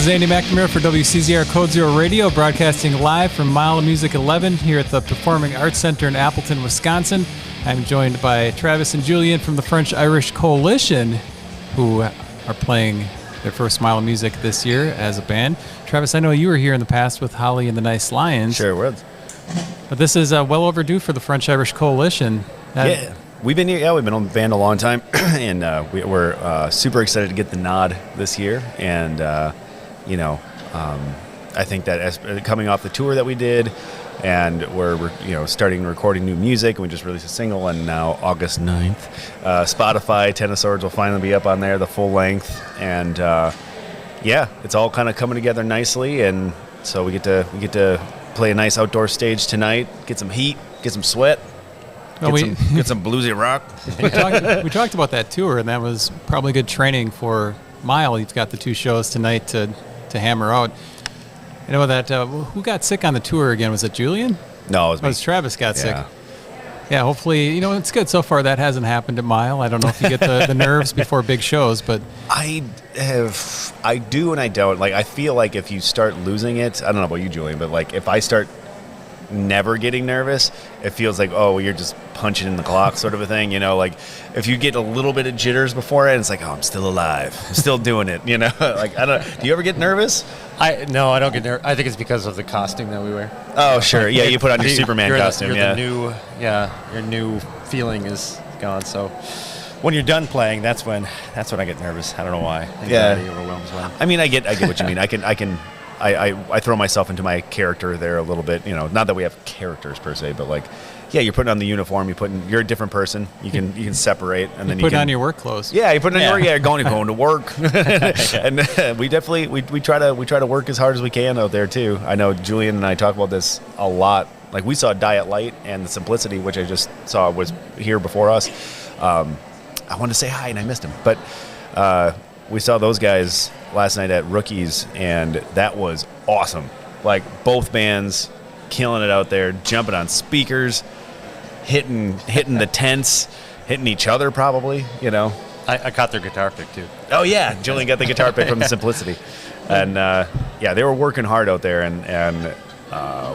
is Andy McNamara for WCZR Code Zero Radio, broadcasting live from Mile of Music 11 here at the Performing Arts Center in Appleton, Wisconsin. I'm joined by Travis and Julian from the French-Irish Coalition, who are playing their first Mile of Music this year as a band. Travis, I know you were here in the past with Holly and the Nice Lions. Sure was. But this is well overdue for the French-Irish Coalition. We've been on the band a long time, and we're super excited to get the nod this year. And I think that as coming off the tour that we did, and we're starting recording new music, and we just released a single, and now August 9th, Spotify Ten of Swords will finally be up on there, the full length, and it's all kind of coming together nicely, and so we get to play a nice outdoor stage tonight, get some heat, get some sweat. Get some bluesy rock. We talked about that tour, and that was probably good training for Mile. You've got the two shows tonight to hammer out. I know that who got sick on the tour again? Was it Julian? No, it was me. Travis got sick. Yeah, hopefully, it's good so far. That hasn't happened at Mile. I don't know if you get the nerves before big shows, but I do and I don't. Like, I feel like if you start losing it, I don't know about you, Julian, but like if I start never getting nervous, it feels like, oh, you're just punching in the clock sort of a thing, like if you get a little bit of jitters before it, it's like, oh, I'm still alive, I'm still doing it, like, I don't, do you ever get nervous? No, I don't get nervous. I think it's because of the costume that we wear. Oh, sure. Yeah, you put on your Superman costume. Your new feeling is gone. So when you're done playing, that's when I get nervous. I don't know why. Anxiety overwhelms one. I mean, I get what you mean. I throw myself into my character there a little bit, not that we have characters per se, but like, yeah, you're putting on the uniform, you're a different person. You can separate, and then you put on your work clothes. Yeah, you put on your work. Yeah, going to work, and we definitely we try to work as hard as we can out there too. I know Julian and I talk about this a lot. Like, we saw Diet Light and the Simplicity, which I just saw was here before us. I wanted to say hi and I missed him, but we saw those guys last night at Rookies, and that was awesome. Like, both bands killing it out there, jumping on speakers, hitting the tents, hitting each other probably, I caught their guitar pick too. Oh yeah, Julian got the guitar pick from the Simplicity. And they were working hard out there, and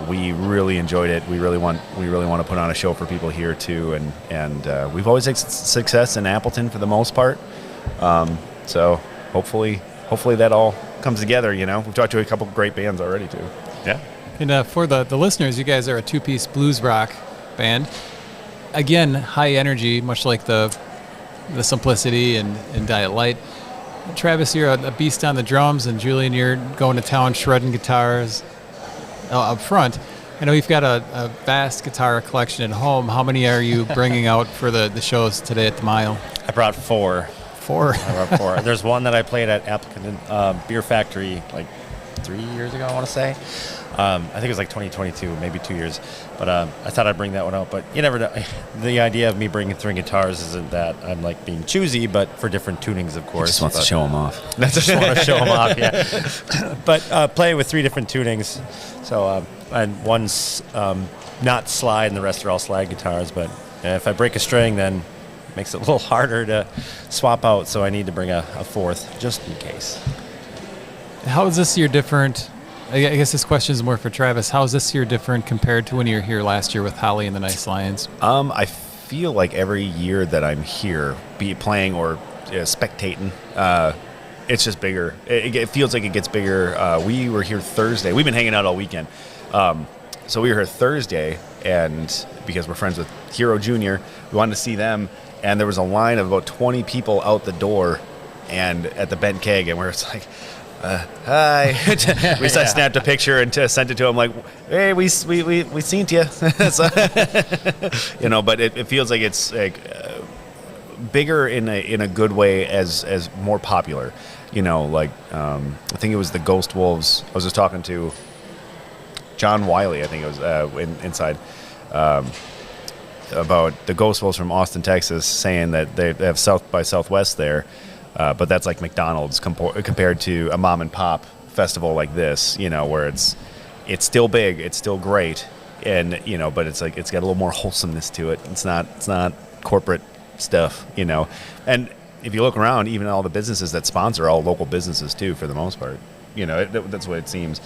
we really enjoyed it. We really want to put on a show for people here too, and we've always had success in Appleton for the most part. So hopefully that all comes together. We've talked to a couple great bands already too. Yeah. And for the listeners, you guys are a two-piece blues rock band. Again, high energy, much like the Simplicity and Diet Light. Travis, you're a beast on the drums, and Julian, you're going to town shredding guitars up front. I know you've got a vast guitar collection at home. How many are you bringing out for the shows today at the Mile? I brought four. I brought four. There's one that I played at Appleton Beer Factory like 3 years ago, I want to say. I think it was like 2022, maybe 2 years. But I thought I'd bring that one out. But you never know. The idea of me bringing three guitars isn't that I'm like being choosy, but for different tunings, of course. He just wants to show them off. I just want to show them off, yeah. But play with three different tunings. So and one's not slide, and the rest are all slide guitars. But if I break a string, then it makes it a little harder to swap out. So I need to bring a fourth just in case. How is this year different? I guess this question is more for Travis. How is this year different compared to when you were here last year with Holly and the Nice Lions? I feel like every year that I'm here, be it playing or spectating, it's just bigger. It feels like it gets bigger. We were here Thursday. We've been hanging out all weekend. So we were here Thursday, and because we're friends with Hero Jr., we wanted to see them, and there was a line of about 20 people out the door and at the Bent Keg, and we're just like, hi. We snapped a picture and sent it to him like, hey, we seen you. So, but it feels like it's like bigger in a good way as more popular. I think it was the Ghost Wolves. I was just talking to John Wiley, I think it was inside, about the Ghost Wolves from Austin, Texas, saying that they have South by Southwest there. But that's like McDonald's compared to a mom and pop festival like this, where it's still big, it's still great, and but it's like it's got a little more wholesomeness to it. It's not corporate stuff, And if you look around, even all the businesses that sponsor are all local businesses too, for the most part. that's what it seems.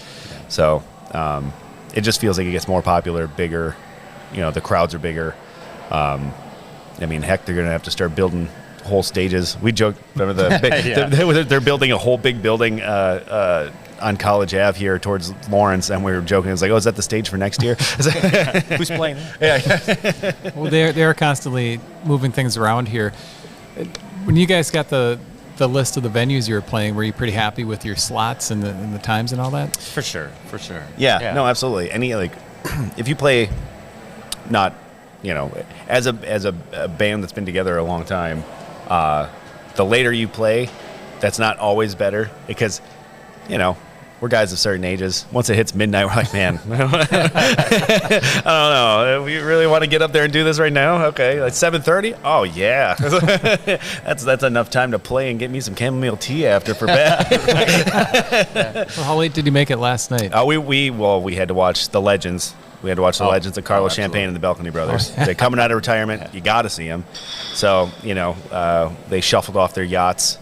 So it just feels like it gets more popular, bigger. The crowds are bigger. I mean, heck, they're going to have to start building whole stages. We joke, remember they're building a whole big building on College Ave here towards Lawrence, and we were joking. It's like, oh, is that the stage for next year? Who's playing? Yeah. Well, they're constantly moving things around here. When you guys got the list of the venues you were playing, were you pretty happy with your slots and the times and all that? For sure. Yeah. No, absolutely. If you play, not, as a band that's been together a long time, the later you play, that's not always better because, we're guys of certain ages. Once it hits midnight, we're like, man, I don't know. We really want to get up there and do this right now? Okay, like 7:30? Oh, yeah. That's enough time to play and get me some chamomile tea after for bed. Well, how late did you make it last night? We had to watch The Legends. We had to watch The Legends of Carlos Champagne and the Balcony Brothers. They're coming out of retirement. You got to see them. So, they shuffled off their yachts.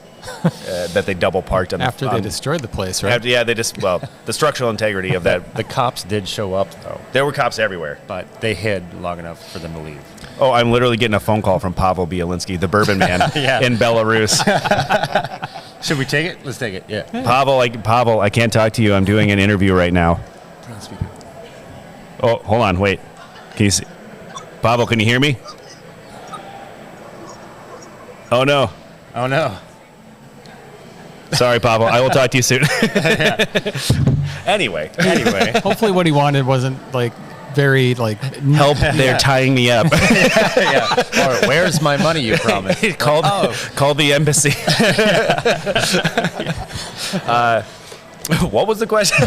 That they double parked on after they destroyed the place, right? The structural integrity of that. The cops did show up, though. There were cops everywhere. But they hid long enough for them to leave. Oh, I'm literally getting a phone call from Pavel Bielinski, the bourbon man in Belarus. Should we take it? Let's take it, yeah. Pavel, I can't talk to you. I'm doing an interview right now. Oh, hold on, wait. Can you see? Pavel, can you hear me? Oh, no. Sorry, Pavel. I will talk to you soon. Anyway. Hopefully what he wanted wasn't very help. They're tying me up. Or where's my money you promised? Call the embassy. What was the question?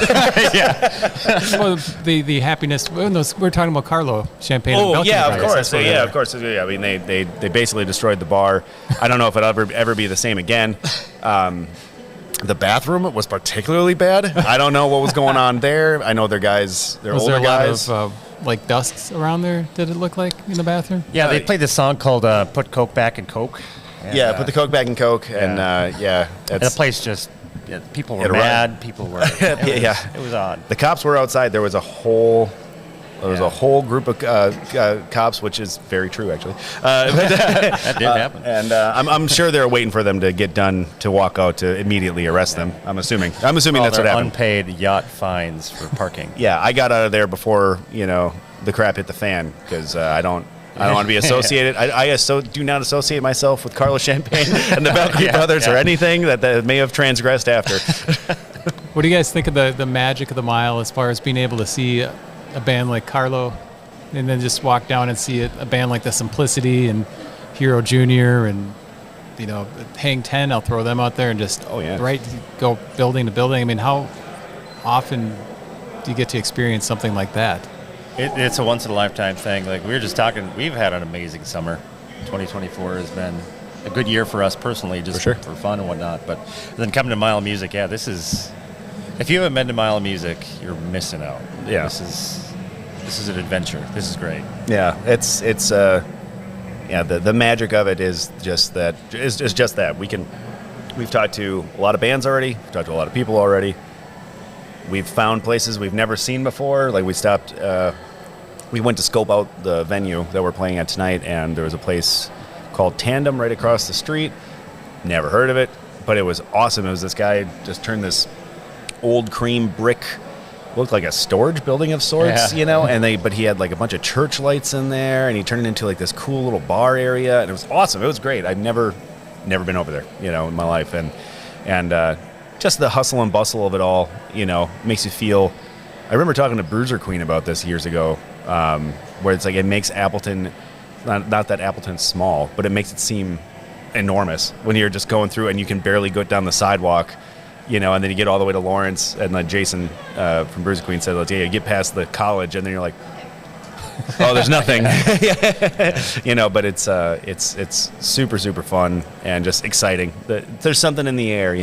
Well, the happiness. We're talking about Carlo Champagne. Oh, yeah, of course. Of course. Yeah, I mean, they basically destroyed the bar. I don't know if it'll ever be the same again. The bathroom was particularly bad. I don't know what was going on there. I know they're older guys. Was there a lot of dust around there, did it look like, in the bathroom? Yeah, they played this song called Put Coke Back in Coke. And, put the Coke back in Coke. And, and the place just, people were mad. People were, it was odd. The cops were outside. There was a whole group of cops, which is very true, actually. That did happen. And I'm sure they're waiting for them to get done to walk out to immediately arrest them. I'm assuming that's what happened. Unpaid yacht fines for parking. Yeah, I got out of there before the crap hit the fan because I don't want to be associated. I do not associate myself with Carlos Champagne and the Balcony Brothers or anything that may have transgressed after. What do you guys think of the magic of the mile as far as being able to see a band like Carlo and then just walk down and see a band like the Simplicity and Hero Jr. and Hang 10, I'll throw them out there and just go building to building. I mean, how often do you get to experience something like that? It's a once-in-a-lifetime thing. Like we were just talking, we've had an amazing summer. 2024 has been a good year for us personally, just for fun and whatnot. But then coming to Mile of Music, this is... If you haven't been to Mile of Music, you're missing out. Yeah. This is an adventure. This is great. Yeah, it's the magic of it is just that. We've talked to a lot of bands already. We've talked to a lot of people already. We've found places we've never seen before. Like we stopped. We went to scope out the venue that we're playing at tonight, and there was a place called Tandem right across the street. Never heard of it, but it was awesome. It was this guy just turned this old cream brick, looked like a storage building of sorts, but he had like a bunch of church lights in there, and he turned it into like this cool little bar area, and it was awesome. It was great. I've never been over there, in my life, and just the hustle and bustle of it all, makes you feel. I remember talking to Bruiser Queen about this years ago, where it's like it makes Appleton, not that Appleton's small, but it makes it seem enormous when you're just going through and you can barely go down the sidewalk. And then you get all the way to Lawrence, and like Jason from Bruiser Queen said, you get past the college, and then you're like, oh, there's nothing. But it's super, super fun and just exciting. There's something in the air,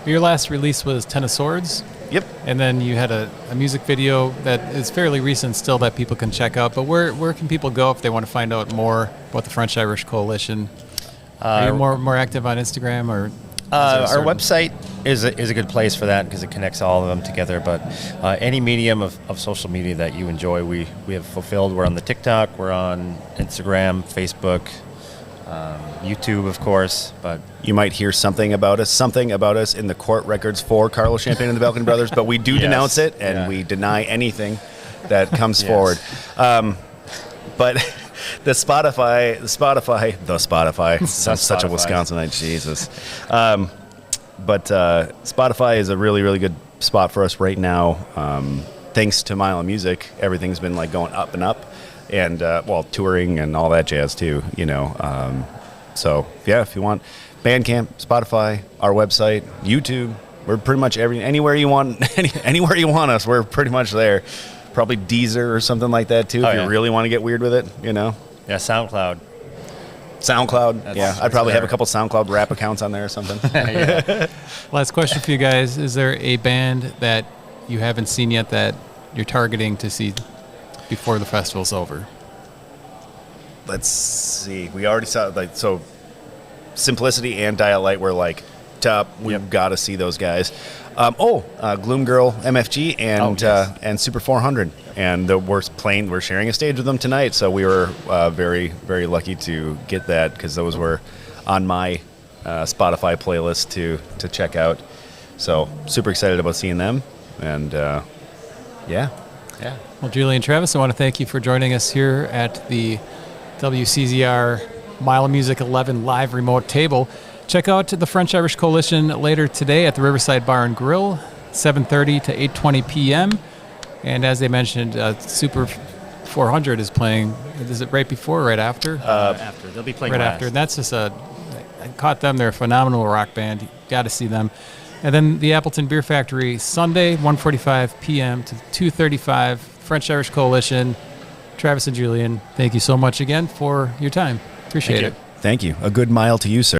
Your last release was Ten of Swords. Yep. And then you had a music video that is fairly recent still that people can check out. But where can people go if they want to find out more about the French-Irish Coalition? Are you more active on Instagram or... Our website is a good place for that because it connects all of them together. But any medium of social media that you enjoy, we have fulfilled. We're on the TikTok, we're on Instagram, Facebook, YouTube, of course. But you might hear something about us in the court records for Carlos Champagne and the Balkan Brothers, but we do denounce it, and we deny anything that comes forward. But the Spotify, sounds such a Wisconsinite, Jesus. But Spotify is a really, really good spot for us right now. Thanks to Mile of Music, everything's been like going up and up, and touring and all that jazz too. So yeah, if you want, Bandcamp, Spotify, our website, YouTube, we're pretty much anywhere you want, anywhere you want us, we're pretty much there. Probably Deezer or something like that too, if you really want to get weird with it. Yeah, SoundCloud. I'd probably have a couple SoundCloud rap accounts on there or something. Last question for you guys. Is there a band that you haven't seen yet that you're targeting to see before the festival's over? Let's see. We already saw, Simplicity and Dial Light were like top. We've got to see those guys. Gloom Girl, MFG, and Super 400. And we're sharing a stage with them tonight, so we were very, very lucky to get that because those were on my Spotify playlist to check out. So super excited about seeing them, and yeah. Well, Julie and Travis, I want to thank you for joining us here at the WCZR Mile of Music 11 live remote table. Check out the French-Irish Coalition later today at the Riverside Bar and Grill, 7:30 to 8:20 p.m. And as they mentioned, Super 400 is playing. Is it right before or right after? After. They'll be playing right last. after. And that's just I caught them. They're a phenomenal rock band. You got to see them. And then the Appleton Beer Factory, Sunday, 1:45 p.m. to 2:35, French-Irish Coalition. Travis and Julian, thank you so much again for your time. Appreciate it. Thank you. A good mile to you, sir.